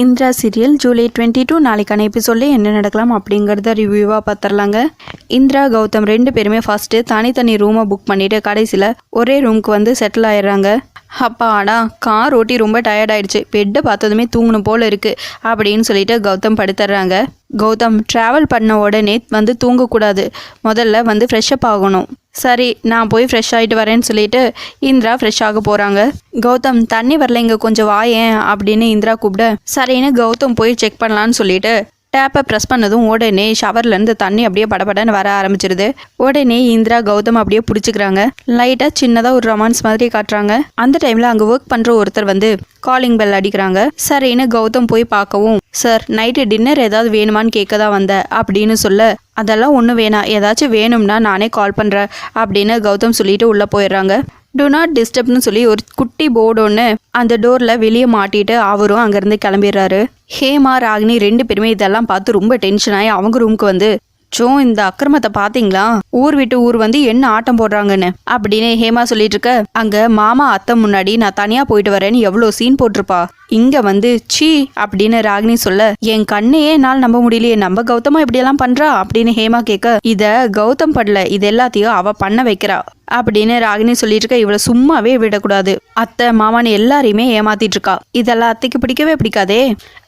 Indira serial July 22 நாளைக்கான எபிசோட்ல என்ன நடக்கலாம் அப்படிங்கிறத ரிவ்யூவாக பார்த்துடலாங்க. இந்திரா கௌதம் ரெண்டு பேருமே ஃபர்ஸ்ட்டு தனித்தனி ரூமை புக் பண்ணிட்டு கடைசியில் ஒரே ரூமுக்கு வந்து செட்டில் ஆயிடுறாங்க. அப்பாடா கார் ஓட்டி ரொம்ப டயர்ட் ஆயிடுச்சு, பெட்டை பார்த்ததுமே தூங்கணும் போல இருக்கு அப்படின்னு சொல்லிட்டு கௌதம் படுத்துடுறாங்க. கௌதம் ட்ராவல் பண்ண உடனே வந்து தூங்கக்கூடாது, முதல்ல வந்து ஃப்ரெஷ்அப் ஆகணும். சரி நான் போய் ஃப்ரெஷ் ஆகிட்டு வரேன்னு சொல்லிட்டு இந்திரா ஃப்ரெஷ் ஆக போகிறாங்க. கௌதம் தண்ணி வரல இங்கே கொஞ்சம் வாயேன் அப்படின்னு இந்திரா கூப்பிட சரின்னு கௌதம் போய் செக் பண்ணலான்னு சொல்லிட்டு டேப்பை ப்ரெஸ் பண்ணதும் உடனே ஷவர்லேருந்து தண்ணி அப்படியே படபடன்னு வர ஆரம்பிச்சிருது. உடனே இந்திரா கௌதம் அப்படியே பிடிச்சிக்கிறாங்க. லைட்டாக சின்னதாக ஒரு ரொமான்ஸ் மாதிரி காட்டுறாங்க. அந்த டைமில் அங்கே ஒர்க் பண்ணுற ஒருத்தர் வந்து காலிங் பெல் அடிக்கிறாங்க. சரின்னு கௌதம் போய் பார்க்கவும், சார் நைட்டு டின்னர் ஏதாவது வேணுமான்னு கேட்க தான் வந்தேன் அப்படின்னு சொல்ல, அதெல்லாம் ஒன்றும் வேணாம், ஏதாச்சும் வேணும்னா நானே கால் பண்ணுறேன் அப்படின்னு கௌதம் சொல்லிட்டு உள்ளே போயிடுறாங்க. டு நாட் டிஸ்டர்ப்னு சொல்லி ஒரு குட்டி போர்டு ஒன்று அந்த டோரில் வெளியே மாட்டிட்டு அவரும் அங்கேருந்து கிளம்பிடுறாரு. ஹேமா ராகினி ரெண்டு பேருமே இதெல்லாம் பார்த்து ரொம்ப டென்ஷன் ஆகி அவங்க ரூமுக்கு வந்து, இந்த அக்கிரமத்தை பார்த்தீங்களா, ஊர் விட்டு ஊர் வந்து என்ன ஆட்டம் போடுறாங்கன்னு அப்படின்னு ஹேமா சொல்லிட்டு இருக்க, அங்கே மாமா அத்தை முன்னாடி நான் தனியாக போயிட்டு வரேன்னு எவ்வளோ சீன் போட்டிருப்பா, இங்கே வந்து சீ அப்படின்னு ராகினி சொல்ல, என் கண்ணையே என்னால் நம்ப முடியலையே, நம்ம கௌதமா இப்படியெல்லாம் பண்ணுறா அப்படின்னு ஹேமா கேட்க, இதை கௌதம் பண்ணல, இது எல்லாத்தையும் அவள் பண்ண வைக்கிறா அப்படின்னு ராகினி சொல்லிட்டு இருக்க. இவளை சும்மாவே விடக்கூடாது, அத்தை மாமான்னு எல்லாரையுமே ஏமாத்திட்டு இருக்கா, இதெல்லாம் அத்தைக்கு பிடிக்கவே பிடிக்காதே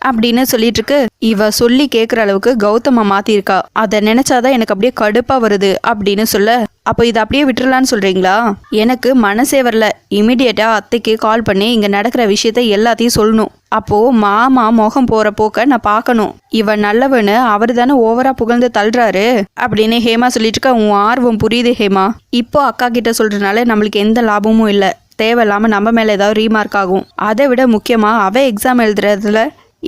அப்படின்னு சொல்லிட்டு இருக்கு. இவ சொல்லி கேட்குற அளவுக்கு கௌதமா மாத்திருக்கா, அதை நினைச்சாதான் எனக்கு அப்படியே கடுப்பா வருது அப்படின்னு சொல்ல, அப்போ இதை அப்படியே விட்டுறலான்னு சொல்றீங்களா, எனக்கு மனசே வரல, இமிடியேட்டா அத்தைக்கு கால் பண்ணி இங்க நடக்கிற விஷயத்த எல்லாத்தையும் சொல்லணும், அப்போ மாமா முகம் போற போக்க நான் பார்க்கணும், இவன் நல்லவனு அவரு தானே ஓவரா புகழ்ந்து தள்ளுறாரு அப்படின்னு ஹேமா சொல்லிட்டு இருக்க. உன் ஆர்வம் புரியுது ஹேமா, இப்போ அக்கா கிட்ட சொல்றதுனால நம்மளுக்கு எந்த லாபமும் இல்லை, தேவையில்லாம நம்ம மேல ஏதாவது ரீமார்க் ஆகும், அதை விட முக்கியமா அவ எக்ஸாம் எழுதுறதுல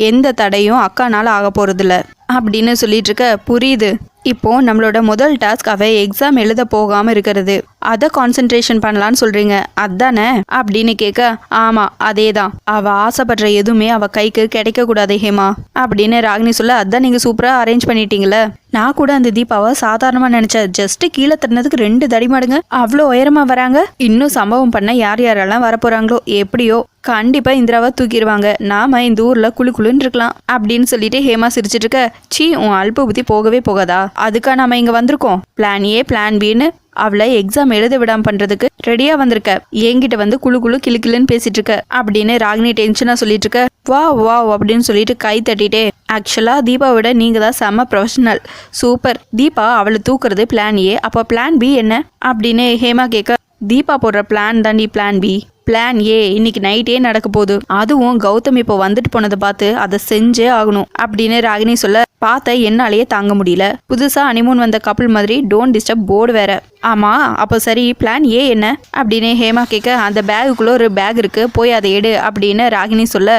எந்த தடையும் அக்கானால ஆக போறதில்ல அப்படின்னு சொல்லிட்டு இருக்க. புரியுது, இப்போ நம்மளோட முதல் டாஸ்க் அவ எக்ஸாம் எழுத போகாம இருக்கிறது, அதை கான்சென்ட்ரேஷன் பண்ணலான்னு சொல்றீங்க அதானே அப்படின்னு கேட்க, ஆமா அதே தான், அவ ஆசைப்படுற எதுவுமே அவ கைக்கு கிடைக்க கூடாது ஹேமா அப்படின்னு ராகினி சொல்ல, அதான் நீங்க சூப்பரா அரேஞ்ச் பண்ணிட்டீங்களே, நான் கூட அந்த தீபாவை சாதாரணமா நினைச்சேன், ஜஸ்ட் கீழே தட்டினதுக்கு 2 தடிமாடுங்க அவ்வளோ உயரமா வராங்க, இன்னும் சம்பவம் பண்ண யார் யாரெல்லாம் வரப்போறாங்களோ, எப்படியோ கண்டிப்பா இந்திராவை தூக்கிடுவாங்க, நாம இந்த ஊர்ல குளுன்னு இருக்கலாம் அப்படின்னு சொல்லிட்டு ஹேமா சிரிச்சிட்டு இருக்க. சீ உன் அல்ப புத்தி போகவே போகாதா, அதுக்கா நாம இங்க வந்திருக்கோம், பிளான் ஏ பிளான் பின்னு அவளை எக்ஸாம் எழுத விடாம பண்றதுக்கு ரெடியா வந்திருக்க, என்கிட்ட வந்து குழு கிளுன்னு பேசிட்டு இருக்க அப்படின்னு ராகினி டென்ஷனா சொல்லிட்டு இருக்க. வா வா அப்படின்னு சொல்லிட்டு கை தட்டிட்டே, ஆக்சுவலா தீபாவோட நீங்க தான் செம்ம ப்ரொஃபஷனல், சூப்பர், தீபா அவளை தூக்குறது பிளான் ஏ, அப்போ பிளான் பி என்ன அப்படின்னு ஹேமா கேட்க, தீபா போடுற பிளான் தாண்டி பிளான் பி, பிளான் ஏ இன்னைக்கு நைட்டே நடக்க போகுது, அதுவும் கௌதம் இப்போ வந்துட்டு போனதை பார்த்து அதை செஞ்சே ஆகணும் அப்படின்னு ராகினி சொல்ல, பார்த்த என்னாலேயே தாங்க முடியல, புதுசா ஹனிமூன் வந்த கப்பல் மாதிரி டோன்ட் டிஸ்டர்ப் போர்டு வேற, ஆமா அப்போ சரி பிளான் ஏ என்ன அப்படின்னு ஹேமா கேட்க, அந்த பேகுக்குள்ள ஒரு பேக் இருக்கு, போய் அதை எடு அப்படின்னு ராகினி சொல்ல,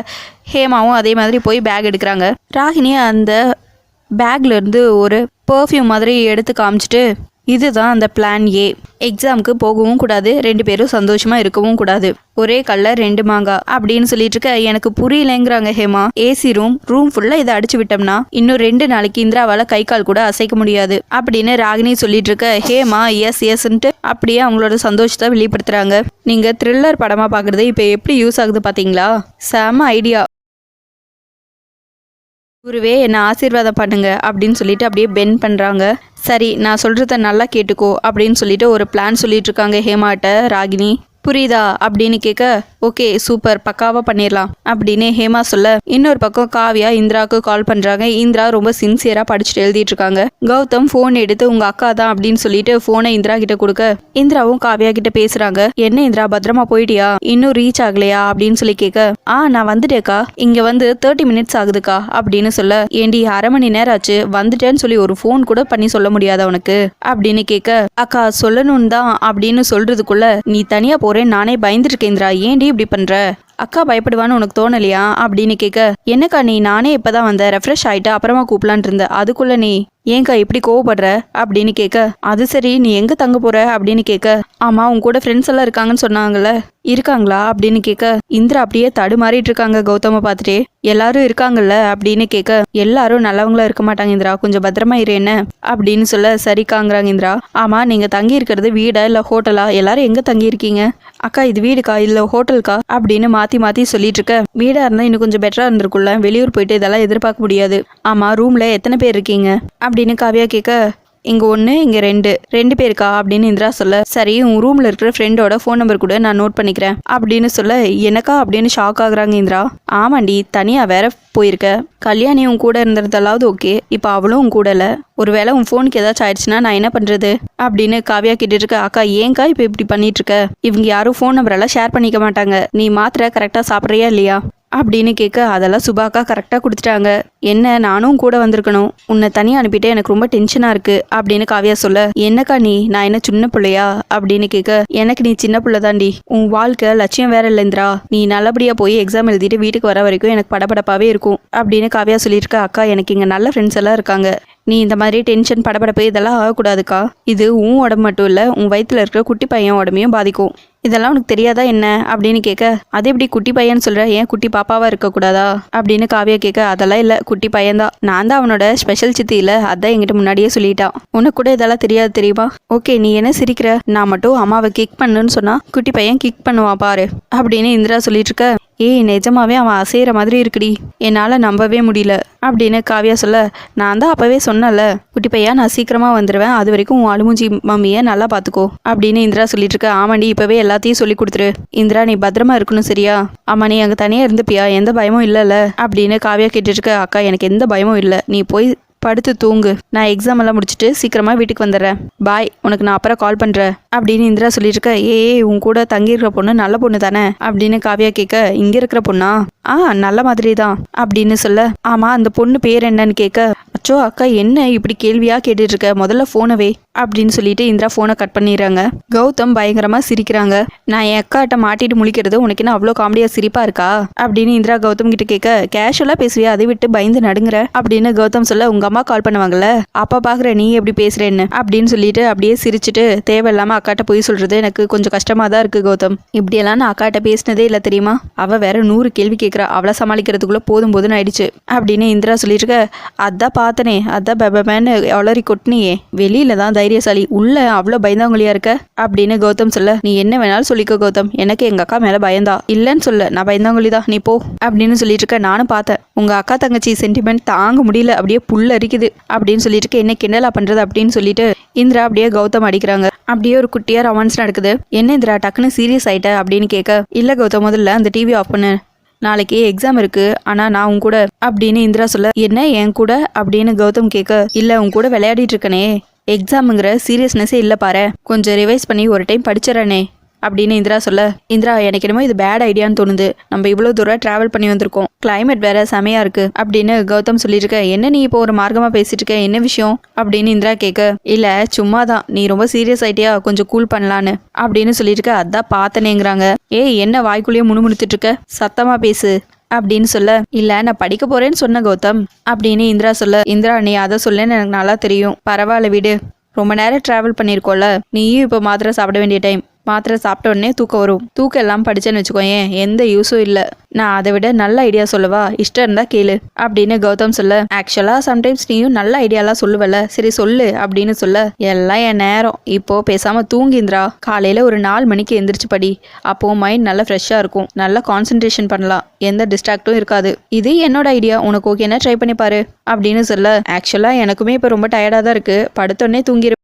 ஹேமாவும் அதே மாதிரி போய் பேக் எடுக்கிறாங்க. ராகினி அந்த பேக்ல இருந்து ஒரு பெர்ஃப்யூம் மாதிரி எடுத்து காமிச்சிட்டு, இதுதான் அந்த பிளான் ஏ, எக்ஸாமுக்கு போகவும் கூடாது, 2 பேரும் சந்தோஷமா இருக்கவும் கூடாது, ஒரே கல்ல 2 மாங்காய் அப்படின்னு சொல்லிட்டு இருக்க. எனக்கு புரியலைங்கிறாங்க ஹேமா, ஏசி ரூம் ஃபுல்லா இதை அடிச்சு விட்டோம்னா இன்னும் 2 நாளைக்கு இந்திராவால கை கால் கூட அசைக்க முடியாது அப்படின்னு ராகினி சொல்லிட்டு இருக்க. ஹேமா எஸ்ன்ட்டு அப்படியே அவங்களோட சந்தோஷத்தை வெளிப்படுத்துறாங்க. நீங்க த்ரில்லர் படமா பாக்குறது இப்ப எப்படி யூஸ் ஆகுது பாத்தீங்களா, செம ஐடியா, குருவே என்னை ஆசீர்வாதம் பண்ணுங்க அப்படின்னு சொல்லிட்டு அப்படியே பென் பண்ணுறாங்க. சரி நான் சொல்கிறத நல்லா கேட்டுக்கோ அப்படின்னு சொல்லிட்டு ஒரு பிளான் சொல்லிட்டு இருக்காங்க ஹேமாட்ட ராகினி. புரியுதா அப்படின்னு கேட்க, ஓகே சூப்பர் பக்காவா பண்ணிடலாம் அப்படின்னு ஹேமா சொல்ல, இன்னொரு பக்கம் காவியா இந்திராவுக்கு கால் பண்றாங்க. இந்திரா ரொம்ப சின்சியரா படிச்சுட்டு எழுதிட்டு இருக்காங்க. கௌதம் போன் எடுத்து உங்க அக்கா தான் அப்படின்னு சொல்லிட்டு போனை இந்திரா கிட்ட கொடுக்க, இந்திராவும் காவியா கிட்ட பேசுறாங்க. என்ன இந்திரா பத்திரமா போயிட்டியா, இன்னும் ரீச் ஆகலையா அப்படின்னு சொல்லி கேட்க, நான் வந்துட்டேக்கா, இங்க வந்து 30 மினிட்ஸ் ஆகுதுக்கா அப்படின்னு சொல்ல, ஏண்டி 1/2 மணி நேரம் ஆச்சு, வந்துட்டேன்னு சொல்லி ஒரு போன் கூட பண்ணி சொல்ல முடியாதா உனக்கு அப்படின்னு கேட்க, அக்கா சொல்லணும் தான் அப்படின்னு சொல்றதுக்குள்ள நீ தனியா போறேன் நானே பயந்துருக்கேன் இந்திரா, ஏண்டி இப்படி பண்ற, அக்கா பயப்படுவான்னு உனக்கு தோணலையா அப்படின்னு கேட்க, என்னக்கா நீ நானே இப்பதான் வந்த, ரெஃப்ரெஷ் ஆயிட்டு அப்புறமா கூப்பிடலான் இருந்த, அதுக்குள்ள நீ ஏங்கா இப்படி கோவப்படுற அப்படின்னு கேட்க, அது சரி நீ எங்க தங்க போற அப்படின்னு கேட்க, ஆமா உன் கூட ஃப்ரெண்ட்ஸ் எல்லாம் இருக்காங்கன்னு சொன்னாங்கல்ல, இருக்காங்களா அப்படின்னு கேட்க, இந்திரா அப்படியே தடுமாறிட்டு இருக்காங்க கௌதம பார்த்துட்டே. எல்லாரும் இருக்காங்கல்ல அப்படின்னு கேட்க, எல்லாரும் நல்லவங்களா இருக்க மாட்டாங்க இந்திரா, கொஞ்சம் பத்திரமா இரு என்ன அப்படின்னு சொல்ல, சரிக்காங்கிறாங்க இந்திரா. ஆமா நீங்க தங்கி இருக்கிறது வீடா இல்ல ஹோட்டலா, எல்லாரும் எங்க தங்கி இருக்கீங்க? அக்கா இது வீடுக்கா இல்ல ஹோட்டலுக்கா அப்படின்னு மாத்தி மாத்தி சொல்லிட்டு இருக்க, வீடா இருந்தா இன்னும் கொஞ்சம் பெட்டரா இருந்திருக்கும்ல, வெளியூர் போயிட்டு இதெல்லாம் எதிர்பார்க்க முடியாது. ஆமா ரூம்ல எத்தனை பேர் இருக்கீங்க அப்படின்னு காவியா கேட்க, இங்கே 1 இங்கே 2 பேருக்கா அப்படின்னு இந்திரா சொல்ல, சரி உன் ரூமில் இருக்கிற ஃப்ரெண்டோட ஃபோன் நம்பர் கூட நான் நோட் பண்ணிக்கிறேன் அப்படின்னு சொல்ல, எனக்கா அப்படின்னு ஷாக் ஆகுறாங்க இந்திரா. ஆமாண்டி தனியாக வேற போயிருக்க, கல்யாணி உன் கூட இருந்ததாலாவது ஓகே, இப்போ அவளும் உன் கூட இல்லை, ஒருவேளை உன் ஃபோனுக்கு ஏதாச்சும் ஆயிடுச்சுன்னா நான் என்ன பண்ணுறது அப்படின்னு காவியா கேட்டுட்டு இருக்க. அக்கா ஏங்கா இப்போ இப்படி பண்ணிட்டு இருக்க, இவங்க யாரும் ஃபோன் நம்பரெல்லாம் ஷேர் பண்ணிக்க மாட்டாங்க, நீ மாத்திரை கரெக்டாக சாப்பிட்றியா இல்லையா அப்படின்னு கேட்க, அதெல்லாம் சுபாக்கா கரெக்டாக கொடுத்துட்டாங்க, என்ன நானும் கூட வந்திருக்கணும், உன்னை தனியாக அனுப்பிட்டு எனக்கு ரொம்ப டென்ஷனாக இருக்கு அப்படின்னு காவியா சொல்ல, என்னக்கா நீ நான் என்ன சின்ன பிள்ளையா அப்படின்னு கேட்க, எனக்கு நீ சின்ன பிள்ளை தாண்டி, உன் வாழ்க்கை லட்சியம் வேற இல்லை இந்திரா, நீ நல்லபடியாக போய் எக்ஸாம் எழுதிட்டு வீட்டுக்கு வர வரைக்கும் எனக்கு படபடப்பாகவே இருக்கும் அப்படின்னு காவியா சொல்லியிருக்க. அக்கா எனக்கு இங்கே நல்ல ஃப்ரெண்ட்ஸ் எல்லாம் இருக்காங்க, நீ இந்த மாதிரி டென்ஷன் படபடப்பு இதெல்லாம் ஆகக்கூடாதுக்கா, இது உன் உடம்பு மட்டும் இல்லை உன் வயிற்றுல இருக்கிற குட்டி பையன் உடம்பையும் பாதிக்கும், இதெல்லாம் உனக்கு தெரியாதா என்ன அப்படின்னு கேட்க, அது எப்படி குட்டி பையன்னு சொல்ற, ஏன் குட்டி பாப்பாவா இருக்கக்கூடாதா அப்படின்னு காவியா கேட்க, அதெல்லாம் இல்லை குட்டி பையன்தான், நான் தான் அவனோட ஸ்பெஷல் சித்தி இல்லை, அதான் என்கிட்ட முன்னாடியே சொல்லிட்டான், உனக்கு கூட இதெல்லாம் தெரியாது தெரியுமா, ஓகே நீ என்ன சிரிக்கிற, நான் மட்டும் அம்மாவை கிக் பண்ணுன்னு சொன்னா குட்டி பையன் கிக் பண்ணுவான் பாரு அப்படின்னு இந்திரா சொல்லிட்டு இருக்க. ஏய் நிஜமாவே அவன் அசைகிற மாதிரி இருக்குடி, என்னால் நம்பவே முடியல அப்படின்னு காவியா சொல்ல, நான் தான் அப்பவே சொன்னல குட்டி பையா நான் சீக்கிரமாக வந்துடுவேன், அது வரைக்கும் உன் அழுமூஞ்சி மம்மியை நல்லா பார்த்துக்கோ அப்படின்னு இந்திரா சொல்லிட்டு இருக்க. ஆமாண்டி இப்போவே எல்லாத்தையும் சொல்லி கொடுத்துரு இந்திரா, நீ பத்திரமா இருக்கணும் சரியா, ஆமா நீ அங்கே தனியாக இருந்துப்பியா, எந்த பயமும் இல்லைல்ல அப்படின்னு காவியா கேட்டுட்டு இருக்க. அக்கா எனக்கு எந்த பயமும் இல்லை, நீ போய் படுத்து தூங்கு, நான் எக்ஸாம் எல்லாம் முடிச்சுட்டு சீக்கிரமாக வீட்டுக்கு வந்துடுறேன், பாய் உனக்கு நான் அப்புறம் கால் பண்ணுறேன் அப்படின்னு இந்திரா சொல்லிட்டு இருக்க. உன் கூட தங்கியிருக்கிற பொண்ணு நல்ல பொண்ணு தானே அப்படின்னு காவியா கேட்க, இங்கே இருக்கிற பொண்ணா, நல்ல மாதிரி தான் அப்படின்னு சொல்ல, ஆமாம் அந்த பொண்ணு பேர் என்னன்னு கேட்க, அச்சோ அக்கா என்ன இப்படி கேள்வியாக கேட்டுட்டு இருக்க, முதல்ல ஃபோனவே அப்படின்னு சொல்லிட்டு இந்திரா ஃபோனை கட் பண்ணிடுறாங்க. கௌதம் பயங்கரமாக சிரிக்கிறாங்க. நான் என் அக்காட்ட மாட்டிட்டு முழிக்கிறது உனக்கு என்ன அவ்வளோ காமெடியாக சிரிப்பாக இருக்கா அப்படின்னு இந்திரா கௌதம் கிட்ட கேட்க, கேஷுவலாக பேசுவியா அதை விட்டு பயந்து நடுங்குற அப்படின்னு கௌதம் சொல்ல, உங்க அம்மா கால் பண்ணுவாங்கல்ல அப்பா பாக்குற நீ எப்படி பேசுறேன்னு அப்படின்னு சொல்லிட்டு அப்படியே சிரிச்சுட்டு, தேவையில்லாம அக்காட்ட போய் சொல்றது எனக்கு கொஞ்சம் கஷ்டமா தான் இருக்கு கௌதம், இப்படியெல்லாம் நான் அக்காட்ட பேசினதே இல்லை தெரியுமா, அவ வேற 100 கேள்வி கேட்குறா, அவளை சமாளிக்கிறதுக்குள்ள போதும் போதுன்னு ஆயிடுச்சு அப்படின்னு இந்திரா சொல்லிட்டு இருக்க. அதான் பார்த்தனே, அதான் பெபமேன்னு அவ்வளோரி கொட்டினியே, வெளியில தான் தைரியசாலி, உள்ள அவ்வளோ பயந்தாங்குழியா இருக்க அப்படின்னு கௌதம் சொல்ல, நீ என்ன வேணாலும் சொல்லிக்கோ கௌதம், எனக்கு எங்க அக்கா மேல பயந்தா இல்லைன்னு சொல்ல, நான் பயந்தாங்குழி தான், நீ போ அப்படின்னு சொல்லிட்டு இருக்க. நானும் பார்த்தேன் உங்க அக்கா தங்கச்சி சென்டிமெண்ட் தாங்க முடியல, அப்படியே புல்ல அரிக்குது அப்படின்னு சொல்லிட்டு இருக்க, என்ன கிண்டலா பண்றது அப்படின்னு சொல்லிட்டு இந்திரா அப்படியே கௌதம் அடிக்கிறாங்க. அப்படியே ஒரு குட்டியா ரொமான்ஸ் நடக்குது. என்ன இந்திரா டக்குன்னு சீரியஸ் ஆயிட்ட அப்படின்னு கேட்க, இல்ல கௌதம் முதல்ல அந்த டிவி ஆஃப் பண்ணு, நாளைக்கு எக்ஸாம் இருக்கு, ஆனா நான் உன் கூட அப்படின்னு இந்திரா சொல்ல, என்ன என் கூட அப்படின்னு கௌதம் கேட்க, இல்ல உன் கூட விளையாடிட்டு இருக்கனே, எக்ஸாமுங்கிற சீரியஸ்னஸே இல்லை பாரு, கொஞ்சம் ரிவைஸ் பண்ணி ஒரு டைம் படிச்சிடறனே அப்படின்னு இந்திரா சொல்ல, இந்திரா எனக்கு என்னமோ இது பேட் ஐடியான்னு தோணுது, நம்ம இவ்வளோ தூரம் டிராவல் பண்ணி வந்திருக்கோம், கிளைமேட் வேற செமையா இருக்கு அப்படின்னு கௌதம் சொல்லிட்டு இருக்க. என்ன நீ இப்போ ஒரு மார்க்கமா பேசிட்டு இருக்க, என்ன விஷயம் அப்படின்னு இந்திரா கேட்க, இல்ல சும்மா தான், நீ ரொம்ப சீரியஸ் ஆயிட்டியா, கொஞ்சம் கூல் பண்ணலான்னு அப்படின்னு சொல்லிட்டு இருக்க. அதான் பார்த்தனேங்கிறாங்க. என்ன வாய்க்குள்ளேயே முணுமுணுத்துட்டு இருக்க, சத்தமா பேசு அப்படின்னு சொல்ல, இல்ல நான் படிக்க போறேன்னு சொன்ன கௌதம் அப்படின்னு இந்திரா சொல்ல. இந்திரா நீ அதை சொல்லன்னு எனக்கு நல்லா தெரியும், பரவாயில்ல விடு, ரொம்ப நேரம் டிராவல் பண்ணியிருக்கோம்ல, நீயும் இப்போ மாத்திரை சாப்பிட வேண்டிய டைம், மாத்திரை சாப்பிட்ட உடனே தூக்கம் வரும், தூக்கம் எல்லாம் படிச்சேன்னு வச்சுக்கோயேன் எந்த யூஸும் இல்லை, நான் அதை விட நல்ல ஐடியா சொல்லவா, இஷ்டம் இருந்தா கேளு அப்படின்னு கௌதம் சொல்ல. ஆக்சுவலா சம்டைம்ஸ் நீயும் நல்ல ஐடியாலாம் சொல்லுவல, சரி சொல்லு அப்படின்னு சொல்ல. எல்லாம் என் நேரம், இப்போ பேசாம தூங்கிந்திரா, காலையில ஒரு 4 மணிக்கு எந்திரிச்சு படி, அப்போ மைண்ட் நல்லா ஃப்ரெஷ்ஷா இருக்கும், நல்லா கான்சென்ட்ரேஷன் பண்ணலாம், எந்த டிஸ்ட்ராக்டும் இருக்காது, இது என்னோட ஐடியா, உனக்கு ஓகேன்னா ட்ரை பண்ணி பாரு அப்படின்னு சொல்ல. ஆக்சுவலா எனக்குமே இப்போ ரொம்ப டயர்டா தான் இருக்கு, படுத்தோடனே தூங்கிரு,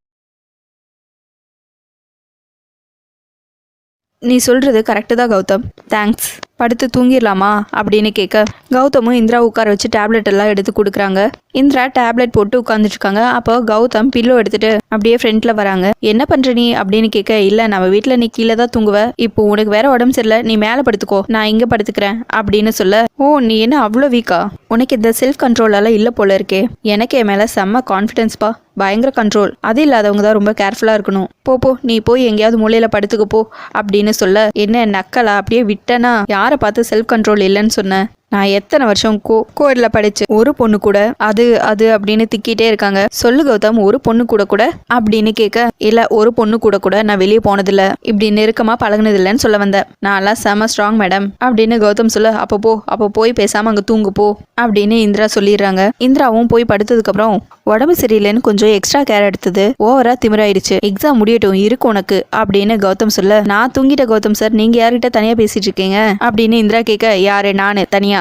நீ சொல்றது கரெக்டு தான் கௌதம், தேங்க்ஸ், படுத்து தூங்கிடலாமா அப்படின்னு கேட்க. கௌதமும் இந்திரா உட்கார வச்சு டேப்லெட் எல்லாம் எடுத்து கொடுக்குறாங்க. இந்திரா டேப்லெட் போட்டு உட்காந்துட்டு இருக்காங்க. அப்போ கௌதம் பில்லோ எடுத்துட்டு அப்படியே ஃப்ரெண்ட்ல வராங்க. என்ன பண்ற நீ அப்படின்னு கேட்க, இல்ல நம்ம வீட்டுல நீ கீழே தான் தூங்குவ, இப்போ உனக்கு வேற உடம்பு சரியில்லை, நீ மேல படுத்துக்கோ, நான் இங்க படுத்துக்கிறேன் அப்படின்னு சொல்ல. ஓ நீ என்ன அவ்வளோ வீக்கா, உனக்கு இந்த செல்ஃப் கண்ட்ரோலால இல்ல போல இருக்கே, எனக்கு என் மேல செம்ம கான்ஃபிடென்ஸ்பா, பயங்கர கண்ட்ரோல், அது இல்லாதவங்க தான் ரொம்ப கேர்ஃபுல்லா இருக்கணும், போ நீ போய் எங்கேயாவது மூலையில படுத்துக்க போ அப்படின்னு சொல்ல. என்ன நக்கலா, அப்படியே விட்டனா, யாரை பார்த்து செல்ஃப் கண்ட்ரோல் இல்லைன்னு சொன்ன, நான் எத்தனை வருஷம் கோயிலில் படிச்சு ஒரு பொண்ணு கூட அது அது அப்படின்னு திக்கிட்டே இருக்காங்க. சொல்லு கௌதம், ஒரு பொண்ணு கூட அப்படின்னு கேட்க, இல்ல ஒரு பொண்ணு கூட நான் வெளியே போனதில்ல, இப்படி நெருக்கமா பழகுனதில்லைன்னு சொல்ல வந்தேன். நான்லாம் செம ஸ்ட்ராங் மேடம் அப்படின்னு கௌதம் சொல்ல, அப்போ போய் பேசாம அங்க தூங்கு போ அப்படின்னு இந்திரா சொல்லிடுறாங்க. இந்திராவும் போய் படுத்ததுக்கு அப்புறம் உடம்பு சரியில்லைன்னு கொஞ்சம் எக்ஸ்ட்ரா கேர் எடுத்தது ஓவரா திமிராயிடுச்சு. எக்ஸாம் முடியட்டும் இருக்கு உனக்கு அப்படின்னு கௌதம் சொல்ல, நான் தூங்கிட்ட கௌதம் சார், நீங்க யார்கிட்ட தனியா பேசிட்டு இருக்கீங்க அப்படின்னு இந்திரா கேட்க, யாரு நானு தனியா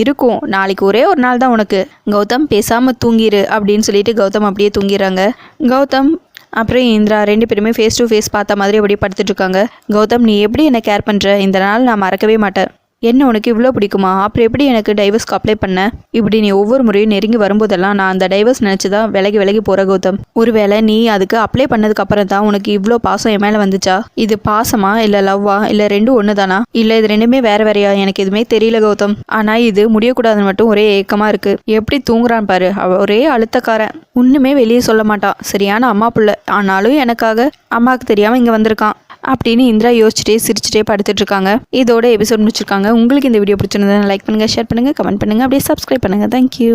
இருக்கும், நாளைக்கு ஒரே ஒரு நாள் தான் உனக்கு, கௌதம் பேசாம தூங்கிரு அப்படின்னு சொல்லிட்டு கௌதம் அப்படியே தூங்கிடுறாங்க. கௌதம் அப்புறம் இந்திரா 2 பேருமே ஃபேஸ் டு ஃபேஸ் பார்த்த மாதிரி அப்படியே படுத்துட்டு இருக்காங்க. கௌதம், நீ எப்படி என்னை கேர் பண்ற, இந்த நாள் நான் மறக்கவே மாட்டேன். என்ன உனக்கு இவ்வளோ பிடிக்குமா, அப்புறம் எப்படி எனக்கு டைவர்ஸ்க்கு அப்ளை பண்ண, இப்படி நீ ஒவ்வொரு முறையும் நெருங்கி வரும்போதெல்லாம் நான் அந்த டைவர்ஸ் நினச்சி தான் விலகி போகிற கௌதம். ஒருவேளை நீ அதுக்கு அப்ளை பண்ணதுக்கு அப்புறம் தான் உனக்கு இவ்வளோ பாசம் என் மேலே வந்துச்சா? இது பாசமா இல்லை லவ்வா இல்லை ரெண்டும் ஒன்று தானா, இல்லை இது ரெண்டுமே வேறையா, எனக்கு எதுவுமே தெரியல கௌதம். ஆனால் இது முடியக்கூடாதுன்னு மட்டும் ஒரே ஏக்கமாக இருக்கு. எப்படி தூங்குறான் பாரு, ஒரே அழுத்தக்காரன், ஒன்றுமே வெளியே சொல்ல மாட்டான், சரியான அம்மா புள்ள, ஆனாலும் எனக்காக அம்மாவுக்கு தெரியாமல் இங்கே வந்திருக்கான் அப்படின்னு இந்திரா யோசிச்சுட்டே சிரிச்சுட்டே படுத்துட்டு இருக்காங்க. இதோட எபிசோட் முடிச்சிருக்காங்க. உங்களுக்கு இந்த வீடியோ பிடிச்சிருந்தா லைக் பண்ணுங்க, ஷேர் பண்ணுங்க, கமெண்ட் பண்ணுங்க, அப்படியே சப்ஸ்கிரைப் பண்ணுங்க. தேங்க்யூ.